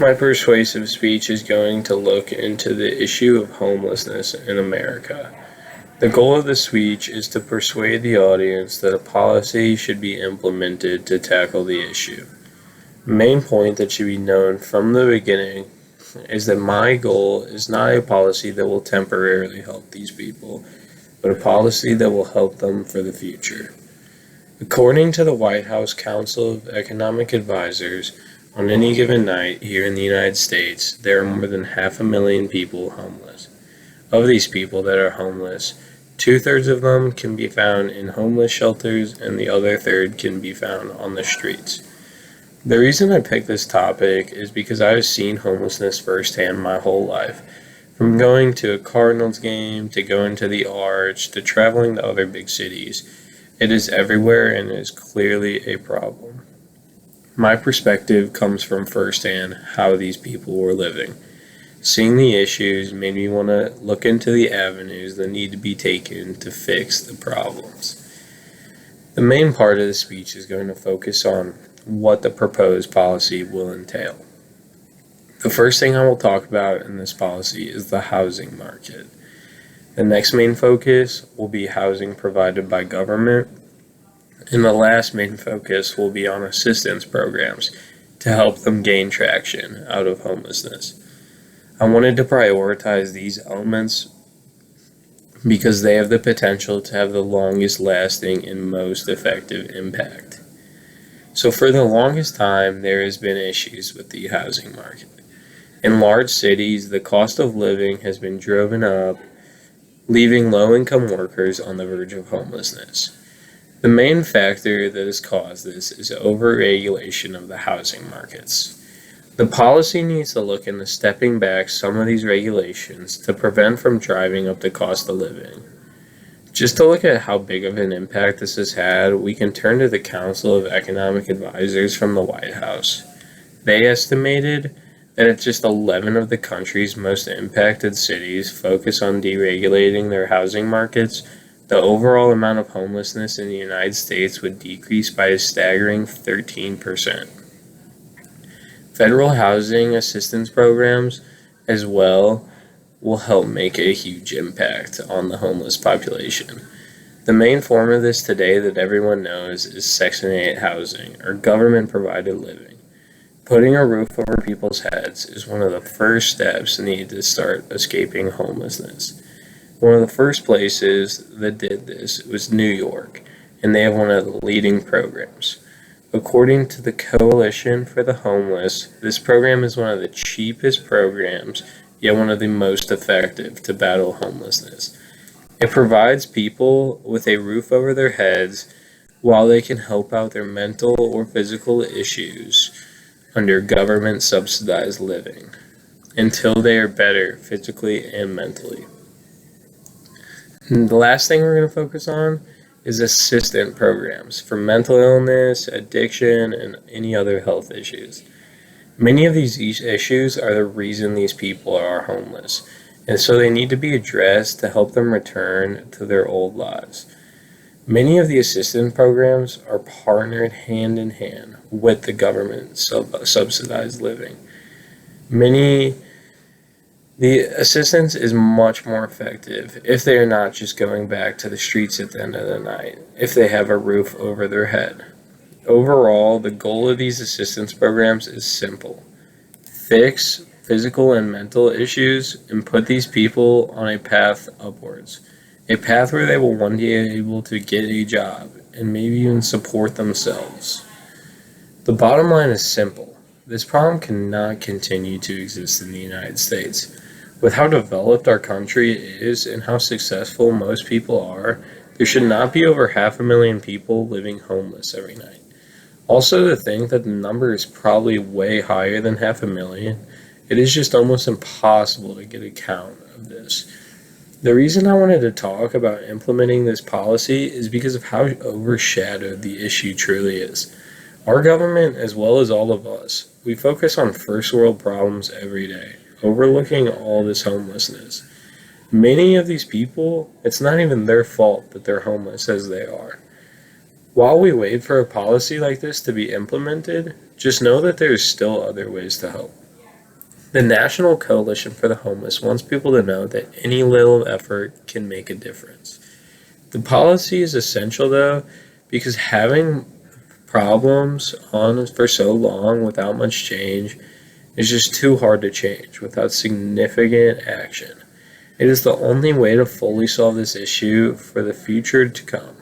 My persuasive speech is going to look into the issue of homelessness in America. The goal of the speech is to persuade the audience that a policy should be implemented to tackle the issue. The main point that should be known from the beginning is that my goal is not a policy that will temporarily help these people, but a policy that will help them for the future. According to the White House Council of Economic Advisors, on any given night here in the United States, there are more than 500,000 people homeless. Of these people that are homeless, 2/3 of them can be found in homeless shelters and the other third can be found on the streets. The reason I picked this topic is because I've seen homelessness firsthand my whole life. From going to a Cardinals game, to going to the Arch, to traveling to other big cities. It is everywhere and is clearly a problem. My perspective comes from firsthand how these people were living. Seeing the issues made me want to look into the avenues that need to be taken to fix the problems. The main part of the speech is going to focus on what the proposed policy will entail. The first thing I will talk about in this policy is the housing market. The next main focus will be housing provided by government, and the last main focus will be on assistance programs to help them gain traction out of homelessness. I wanted to prioritize these elements because they have the potential to have the longest lasting and most effective impact. So for the longest time, there has been issues with the housing market. In large cities, the cost of living has been driven up, leaving low-income workers on the verge of homelessness. The main factor that has caused this is over-regulation of the housing markets. The policy needs to look into stepping back some of these regulations to prevent from driving up the cost of living. Just to look at how big of an impact this has had, we can turn to the Council of Economic Advisors from the White House. They estimated that if just 11 of the country's most impacted cities focus on deregulating their housing markets, the overall amount of homelessness in the United States would decrease by a staggering 13%. Federal housing assistance programs as well will help make a huge impact on the homeless population. The main form of this today that everyone knows is Section 8 housing, or government-provided living. Putting a roof over people's heads is one of the first steps needed to start escaping homelessness. One of the first places that did this was New York, and they have one of the leading programs. According to the Coalition for the Homeless, this program is one of the cheapest programs, yet one of the most effective to battle homelessness. It provides people with a roof over their heads while they can help out their mental or physical issues under government subsidized living until they are better physically and mentally. And the last thing we're going to focus on is assistant programs for mental illness, addiction, and any other health issues. Many of these issues are the reason these people are homeless, and so they need to be addressed to help them return to their old lives. Many of the assistance programs are partnered hand in hand with the government subsidized living. The assistance is much more effective if they are not just going back to the streets at the end of the night, if they have a roof over their head. Overall, the goal of these assistance programs is simple. Fix physical and mental issues and put these people on a path upwards. A path where they will one day be able to get a job and maybe even support themselves. The bottom line is simple. This problem cannot continue to exist in the United States. With how developed our country is and how successful most people are, there should not be over 500,000 people living homeless every night. Also, to think that the number is probably way higher than 500,000, it is just almost impossible to get a count of this. The reason I wanted to talk about implementing this policy is because of how overshadowed the issue truly is. Our government, as well as all of us, we focus on first world problems every day, overlooking all this homelessness. Many of these people, it's not even their fault that they're homeless as they are. While we wait for a policy like this to be implemented, just know that there's still other ways to help. The National Coalition for the Homeless wants people to know that any little effort can make a difference. The policy is essential, though, because having problems on for so long without much change is just too hard to change without significant action. It is the only way to fully solve this issue for the future to come.